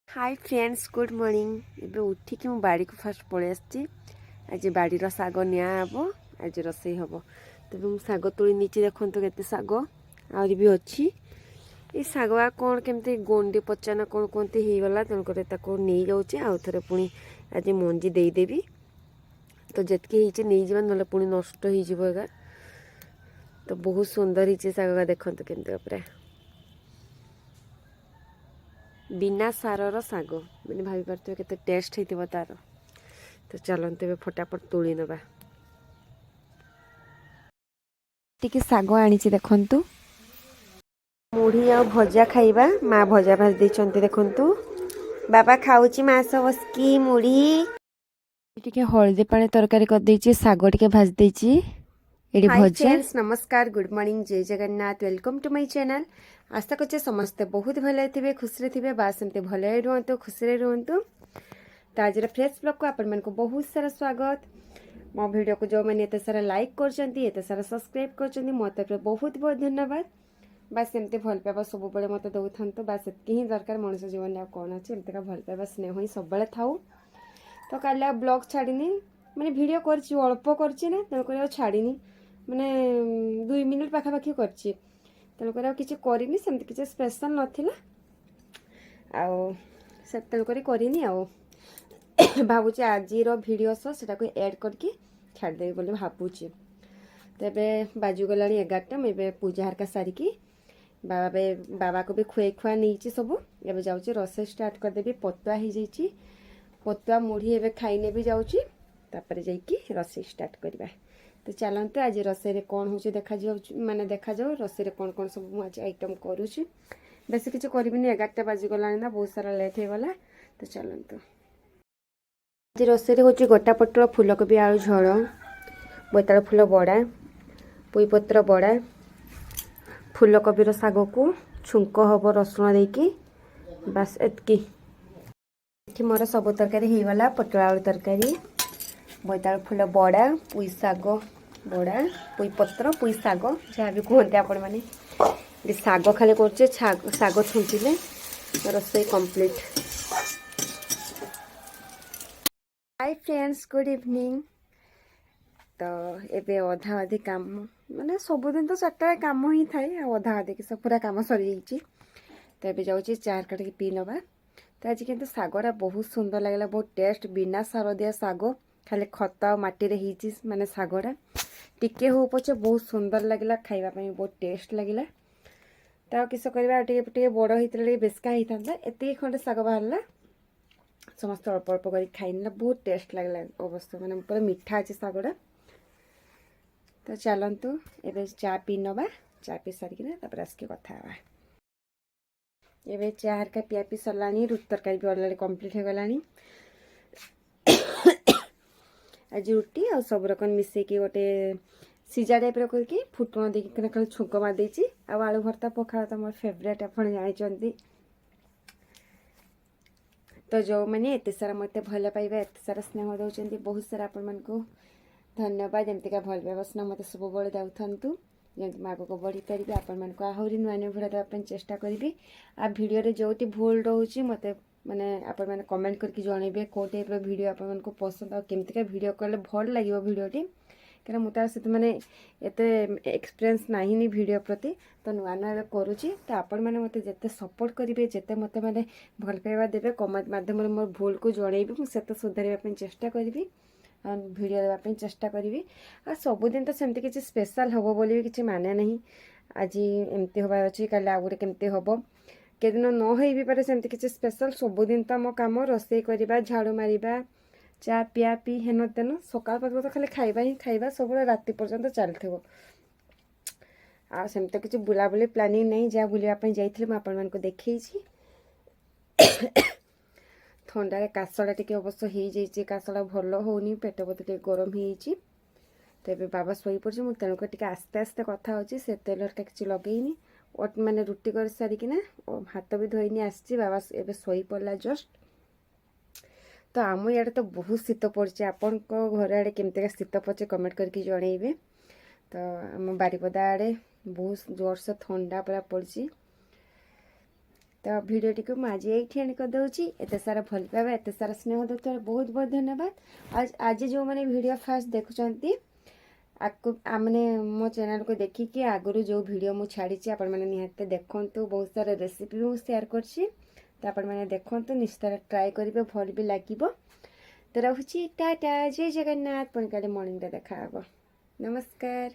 हाय friends good morning एबे उठिकी मु बाड़ी को फास्ट पळे आछि आज बाड़ीर साग निया हबो आज रोसई हबो तबे मु साग तोड़ी नीचे देखंतु केते साग आउरी भी अछि ए सागवा कोन केमते गोंडी पचाना कोन कोनते हे गला तन करे ताको नेई जाउछि आउ थरे पुनी आज मंजी देई देबी तो जेतके हिचे नेई जीवन नले पुनी नष्ट हे जीवो एगा तो बहुत सुंदर हिचे सागवा देखंतु केमते ऊपर बिना सारर साग मैंने भाई पार्थ के टेस्ट हो तार तो चलते ए फटाफट तोड़ी नवा टी साग आनी देखु मुढ़ी आ भजा खाइबा माँ भजा भाज देते देखु बाबा खाऊची माँ सब बसकी मुढ़ी टी हलदी पानी तरकारी कर साग टी भाज देची भजा नमस्कार गुड मॉर्निंग जय Jagannath welcome to my channel आशा करछे समस्ते बहुत भले थे खुशी थे बास एमती भले रुहतु खुशी रुहतु तो आज फ्रेश ब्लॉग को आपण को बहुत सारा स्वागत मो वीडियो को जो मैंने एत सारा लाइक करते सारा सब्सक्राइब कर मो तरफ बहुत बहुत धन्यवाद बास एमती भल पाइबा सब बड़े मत दौथान बास एतकी ही दरकार मनुष्य जीवन में कौन अच्छे एमती का भल पाइबा स्नेह ही सब थाऊ तो काली ब्लॉग छाड़नी मैंने वीडियो कर अल्प कर तेणुक छाड़नी मैंने 2 मिनिट पाखापाखि कर तेणुक किसी करनी सेमती किसी स्पेशल नाला तेणुक करनी भावुचे आज भिडियो सेटा को ऐड करके छाड़देवी बोली भावुची तेबे बाजुगला 11टा मुझे पूजा हरका सारिकी बाबा को भी खुए खुआ नहीं सब एवं जाऊँगी रोसे स्टार्ट करदेवी पतुआ हो जाइए पतुआ मुढ़ी एवं खाईने भी जाऊँगी तापर जाइए रोसे स्टार्ट करवा तो चलते आज रोसे कौन हो देखा माने देखा जाओ रोसे कौन कौन सब मुझे आइटम करुँची बेस किसी करी 11टा बाजिगला ना बहुत सारा लेट हो गला तो चलते आज रोसे हूँ गोटा पटल फूलकोबी आलू झोल बोइताल फूल बड़ा पुईपत्र बड़ा फूलकोबीर साग को छुंक हम रसुण देकी बास एतकी मोर सब तरकारी हो गला पटल आलू तरकारी बोइताल फूल बड़ा पुई साग बड़ा पुई पत्र पुई साग जहाँ भी कहते आपण मैंने साग खाली कर साग छुंचिले रोसई complete. Hi friends good evening तो एबे अधा अधि काम माने सबुदिन तो 4टा काम ही थाए अधा अधि कि सब पूरा काम सरी जाइए तो ये जाऊँगी चार काटिक पी नवा तो आज किंतु सागटा बहुत सुंदर लगे बहुत टेस्ट बिना सार दिया साग खाली खत मटी माने सागटा टिके हो पचे बहुत सुंदर लगे खावाई बहुत टेस्ट लगे तो किस कर बड़ होता बेसका होता एति खंडे साग बाहर समस्त अल्प अल्प कर खाई बहुत टेस्ट लगे अवश्य मैंने पूरा मीठा अच्छे सागटा तो चलतु एबे चा पी नवा चा पी सारिक आसके कथा एबे चा हरका पिया पी सरलानी रुटी तरकारी भी अलरेडी कंप्लीट हो गलानी आज रुटी आ सब रकम मिसेकी गोटे सीजा टाइप करके फुटण देखिए खाली छुंक मारदे आलू भर्ता पखाड़ तो मोर फेवरेट आप जानते तो जो मैंने एत सारा मत भल पाइबा एत सारा स्नेह दौरान बहुत सारा आपण को धन्यवाद एमतीका भल पाइबा स्नेह मत सब बड़े दौथु जमी आगक बढ़ी पारि आपण को आहरी नुआ नुआ भिडियो देवाई चेष्टा करी आ भिडियो जो भूल रोचे मत माने आपण मैंने कमेंट करके जनइबे कौ टाइप भिडियो आपण को पसंद और केमतिका भिडियो कले भल लगे भिडियोटी क्या मुझे से मैंने एत एक्सपीरियंस नहीं भिडियो प्रति तो नुआ नुआ करुँची तो आपण मैंने मत जिते सपोर्ट करेंगे जिते मत मैंने भल पाइबा देवे कमेंट मध्यम मोर भूल को जनइबी मुझे सुधार चेष्टा करी भिडियो देवाई चेष्टा करी आ सबुदिन तो सेमती किसी स्पेशल हम बोली किसी माने नहीं आज एमती हबार अच्छी कल आउ गोटे केमती हम केदिन न हो भी पारे सेमती किसी स्पेशल सबुदिन तो आम कम रोसई करवा झाड़ू मारिबा चा पिया पी हेन तेन सकाल पर्यटन तो खाली खाइबा ही खाइबा सब राति पर्यंत चलते आमती किसी बुलाबुली प्लानिंग नहीं जहाँ बुलापी जाइए मुझे देखी थंडार काशटा टी अवश्य हो जाइए काशटा भल होनी पेट बोध टे गरम हो तो ये बाबा शोई पड़े मुझे तेणुक टे आस्ते आस्ते कथा हो तेल किसी लगेनी मैंने रुटी कर सारिकिना हाथ भी धोईनी आसी बाबा एवं शोई पड़ा जस्ट तो आम इे तो बहुत शीत पड़े आपण घर आड़े केमतिका शीत पड़े कमेंट करके जनइबे तो आम बारिपदा आड़े बहुत जोर से थंडा पूरा पड़ी। तो भिडियोटी को मुझे ये एंड कर दूसरी। एत सारा भल पाइबा एत सारा स्नेह देते बहुत बहुत धन्यवाद। आज जो मैंने वीडियो फास्ट देखुंत आपको मैंने मो चैनल को देखिए आगु जो वीडियो मुझे छाड़ी आपण मैंने निहाते देखूँ। बहुत सारा रेसिपी भी शेयर करछि तो आपण मैंने देखूँ निश्चय ट्राए करेंगे भल भी लगे। तो रखुची टाटा जय जगन्नाथ पुणी काली मॉर्निंग देखा नमस्कार।